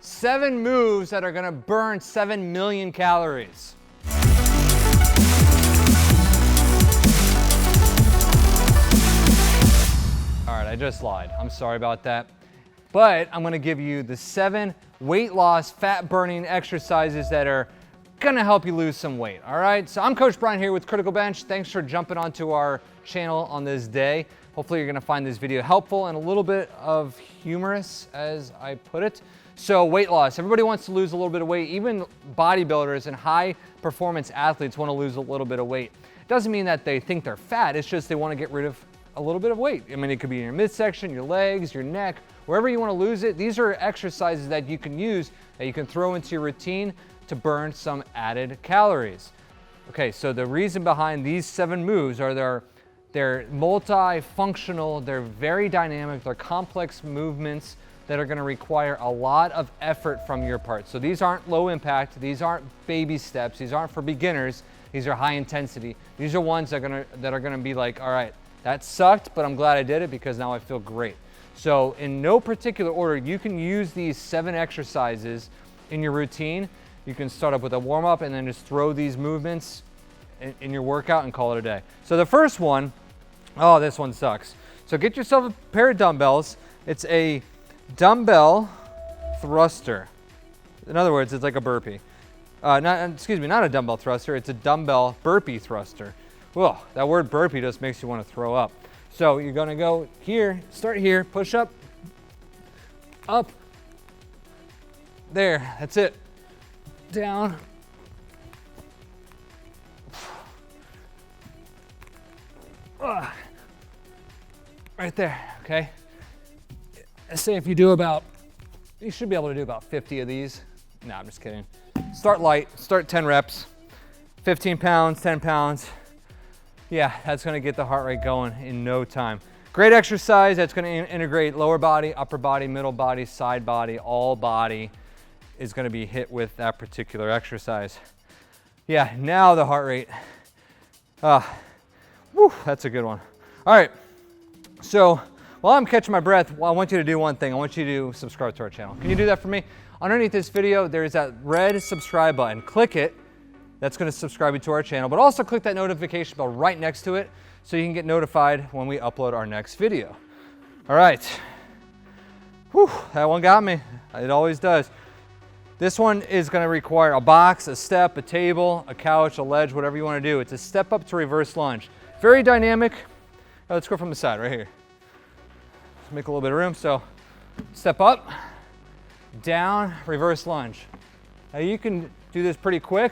7 moves that are gonna burn 7 million calories. All right, I just lied. I'm sorry about that. But I'm gonna give you the 7 weight loss, fat burning exercises that are gonna help you lose some weight, all right? So I'm Coach Brian here with Criticalbench. Thanks for jumping onto our channel on this day. Hopefully you're gonna find this video helpful and a little bit of humorous, as I put it. So weight loss, everybody wants to lose a little bit of weight. Even bodybuilders and high performance athletes wanna lose a little bit of weight. It doesn't mean that they think they're fat, it's just they wanna get rid of a little bit of weight. I mean, it could be in your midsection, your legs, your neck, wherever you wanna lose it. These are exercises that you can use, that you can throw into your routine to burn some added calories. Okay, so the reason behind these 7 moves are they're multifunctional, they're very dynamic, they're complex movements that are gonna require a lot of effort from your part. So these aren't low impact, these aren't baby steps, these aren't for beginners, these are high intensity. These are ones that are gonna be like, all right, that sucked, but I'm glad I did it because now I feel great. So in no particular order, you can use these 7 exercises in your routine. You can start up with a warm up and then just throw these movements in your workout and call it a day. So the first one, oh, this one sucks. So get yourself a pair of dumbbells. It's a dumbbell thruster. In other words, it's like a burpee. Not a dumbbell thruster, it's a dumbbell burpee thruster. Whoa, that word burpee just makes you want to throw up. So you're gonna go here, start here, push up, up, there, that's it. Down. Right there, okay? Let's say if you do you should be able to do about 50 of these. No, I'm just kidding. Start light, start 10 reps, 15 pounds, 10 pounds. Yeah, that's gonna get the heart rate going in no time. Great exercise that's gonna integrate lower body, upper body, middle body, side body, all body is gonna be hit with that particular exercise. Yeah, now the heart rate. That's a good one. All right, so while I'm catching my breath, I want you to do one thing. I want you to subscribe to our channel. Can you do that for me? Underneath this video, there's that red subscribe button. Click it. That's gonna subscribe you to our channel, but also click that notification bell right next to it so you can get notified when we upload our next video. All right. Whew, that one got me. It always does. This one is gonna require a box, a step, a table, a couch, a ledge, whatever you wanna do. It's a step up to reverse lunge. Very dynamic. Let's go from the side right here. Let's make a little bit of room. So step up, down, reverse lunge. Now you can do this pretty quick.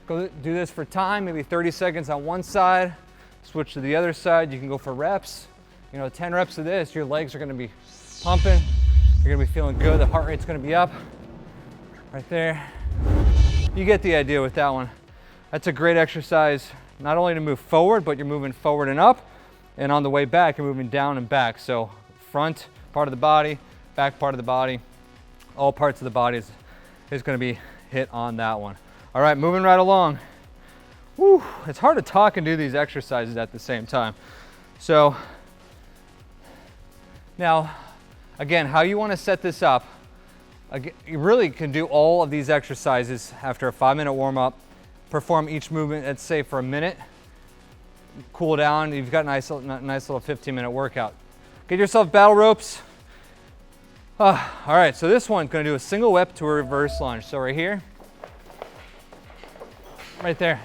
Go do this for time, maybe 30 seconds on one side, switch to the other side. You can go for reps. 10 reps of this, your legs are gonna be pumping. You're gonna be feeling good. The heart rate's gonna be up right there. You get the idea with that one. That's a great exercise, not only to move forward, but you're moving forward and up. And on the way back, you're moving down and back. So front part of the body, back part of the body, all parts of the body is gonna be hit on that one. All right, moving right along. Whew, it's hard to talk and do these exercises at the same time. So now, again, how you wanna set this up, you really can do all of these exercises after a 5-minute warm up, perform each movement, let's say for a minute, cool down, you've got a nice little 15-minute workout. Get yourself battle ropes. All right, so this one's gonna do a single whip to a reverse lunge. So right here, right there.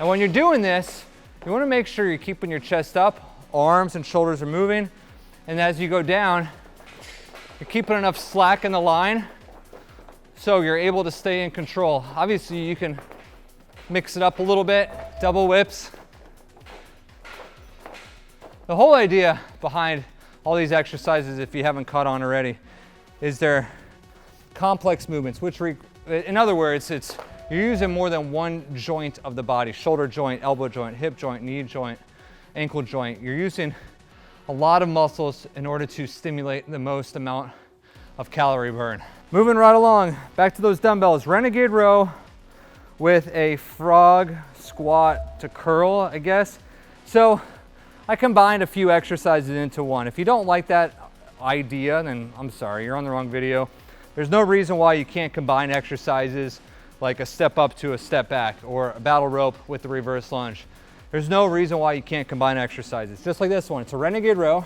And when you're doing this, you wanna make sure you're keeping your chest up, arms and shoulders are moving, and as you go down, you're keeping enough slack in the line so you're able to stay in control. Obviously, you can mix it up a little bit, double whips. The whole idea behind all these exercises, if you haven't caught on already, is they're complex movements, which in other words, you're using more than one joint of the body: shoulder joint, elbow joint, hip joint, knee joint, ankle joint. You're using a lot of muscles in order to stimulate the most amount of calorie burn. Moving right along, back to those dumbbells. Renegade row with a frog squat to curl, I guess. So I combined a few exercises into one. If you don't like that idea, then I'm sorry, you're on the wrong video. There's no reason why you can't combine exercises like a step up to a step back or a battle rope with the reverse lunge. There's no reason why you can't combine exercises. Just like this one, it's a renegade row.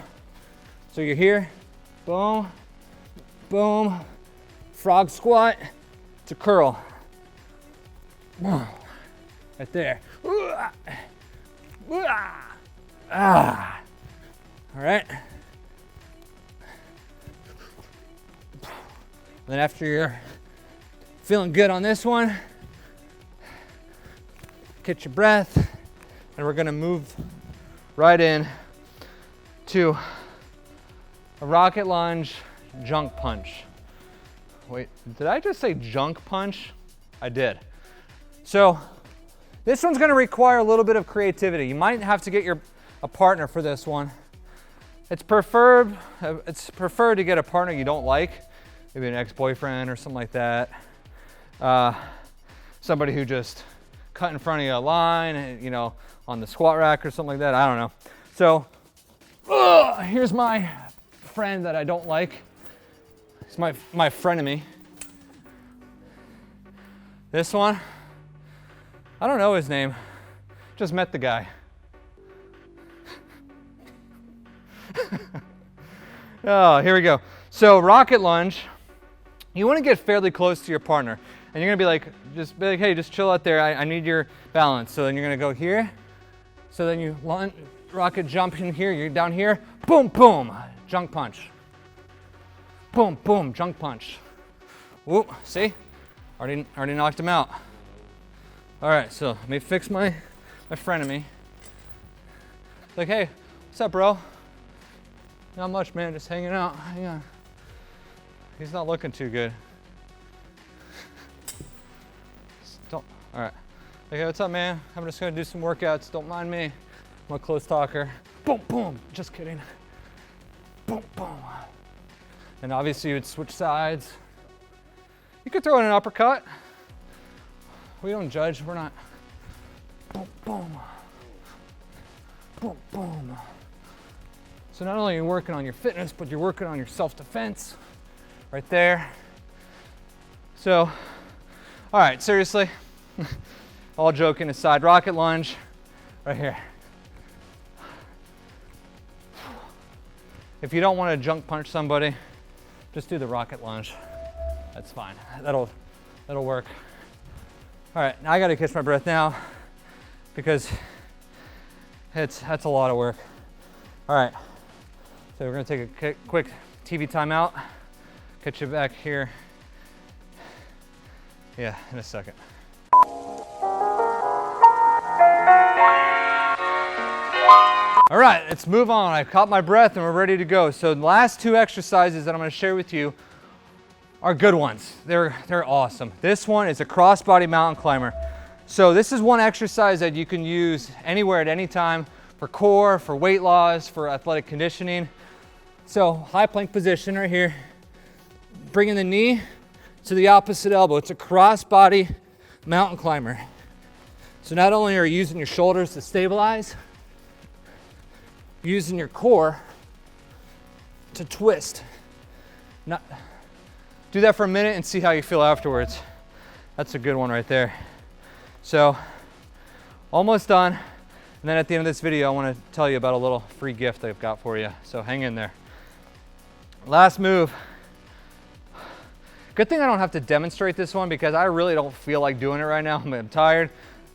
So you're here, boom, boom, frog squat to curl. Right there. Ah. All right. Then after you're feeling good on this one, catch your breath, and we're gonna move right in to a rocket lunge junk punch. Wait, did I just say junk punch? I did. So this one's gonna require a little bit of creativity. You might have to get a partner for this one. It's preferred to get a partner you don't like, maybe an ex-boyfriend or something like that. Somebody who just cut in front of you a line, you know, on the squat rack or something like that. I don't know. So here's my friend that I don't like. It's my frenemy. This one, I don't know his name. Just met the guy. Oh, here we go. So rocket lunge, you want to get fairly close to your partner. And you're gonna be like, hey, just chill out there. I need your balance. So then you're gonna go here. So then you rocket jump in here. You're down here. Boom, boom, junk punch. Boom, boom, junk punch. Whoa, see? Already knocked him out. All right, so let me fix my frenemy. Like, hey, what's up, bro? Not much, man, just hanging out. Hang on. He's not looking too good. All right. Okay, what's up, man? I'm just gonna do some workouts. Don't mind me. I'm a close talker. Boom, boom. Just kidding. Boom, boom. And obviously, you would switch sides. You could throw in an uppercut. We don't judge. We're not. Boom, boom. Boom, boom. So not only are you working on your fitness, but you're working on your self-defense right there. So, all right, seriously, all joking aside, rocket lunge right here. If you don't want to junk punch somebody, just do the rocket lunge. That's fine. That'll work. All right, now I got to catch my breath now because that's a lot of work. All right, so we're gonna take a quick TV timeout. Catch you back here. Yeah, in a second. All right, let's move on. I caught my breath and we're ready to go. So the last two exercises that I'm gonna share with you are good ones. They're awesome. This one is a crossbody mountain climber. So this is one exercise that you can use anywhere at any time for core, for weight loss, for athletic conditioning. So high plank position right here. Bringing the knee to the opposite elbow. It's a crossbody mountain climber. So not only are you using your shoulders to stabilize, you're using your core to twist. Do that for a minute and see how you feel afterwards. That's a good one right there. So almost done. And then at the end of this video, I want to tell you about a little free gift I've got for you. So hang in there. Last move. Good thing I don't have to demonstrate this one because I really don't feel like doing it right now. I'm tired.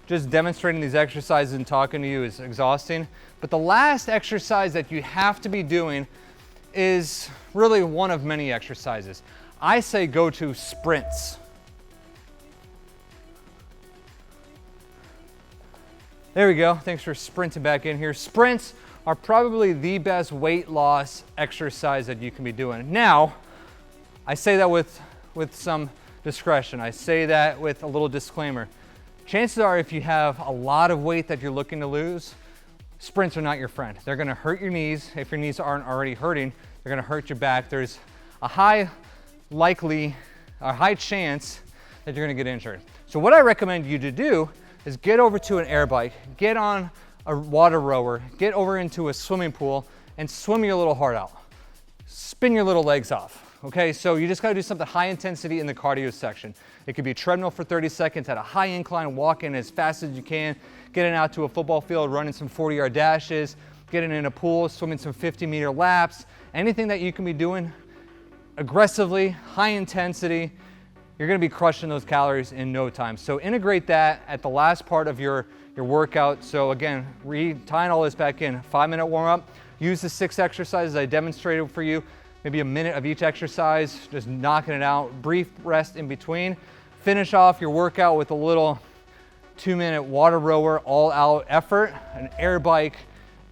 Just demonstrating these exercises and talking to you is exhausting. But the last exercise that you have to be doing is really one of many exercises. I say go to sprints. There we go. Thanks for sprinting back in here. Sprints are probably the best weight loss exercise that you can be doing. Now, I say that with some discretion. I say that with a little disclaimer. Chances are if you have a lot of weight that you're looking to lose, sprints are not your friend. They're gonna hurt your knees. If your knees aren't already hurting, they're gonna hurt your back. There's a high chance that you're gonna get injured. So what I recommend you to do is get over to an air bike, get on a water rower, get over into a swimming pool and swim your little heart out. Spin your little legs off, Okay, so you just gotta do something high intensity in the cardio section. It could be treadmill for 30 seconds at a high incline, walking as fast as you can, getting out to a football field, running some 40-yard dashes, getting in a pool, swimming some 50-meter laps, anything that you can be doing aggressively, high intensity, you're gonna be crushing those calories in no time. So integrate that at the last part of your workout. So again, tying all this back in, 5-minute warm up, use the 6 exercises I demonstrated for you, maybe a minute of each exercise, just knocking it out, brief rest in between. Finish off your workout with a little 2-minute water rower, all out effort, an air bike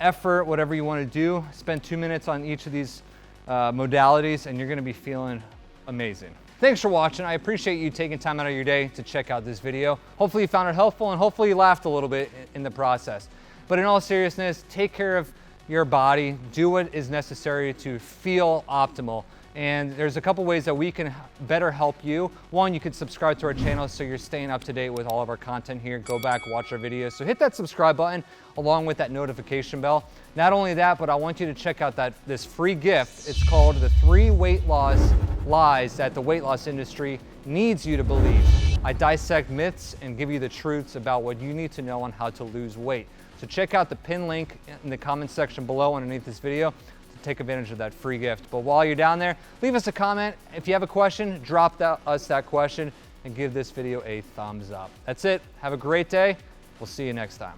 effort, whatever you wanna do. Spend 2 minutes on each of these modalities and you're gonna be feeling amazing. Thanks for watching. I appreciate you taking time out of your day to check out this video. Hopefully you found it helpful and hopefully you laughed a little bit in the process. But in all seriousness, take care of your body, do what is necessary to feel optimal. And there's a couple ways that we can better help you. One, you can subscribe to our channel so you're staying up to date with all of our content here. Go back, watch our videos. So hit that subscribe button along with that notification bell. Not only that, but I want you to check out this free gift. It's called the 3 Weight Loss Lies that the weight loss industry needs you to believe. I dissect myths and give you the truths about what you need to know on how to lose weight. So check out the pin link in the comment section below underneath this video to take advantage of that free gift. But while you're down there, leave us a comment. If you have a question, drop us that question and give this video a thumbs up. That's it. Have a great day. We'll see you next time.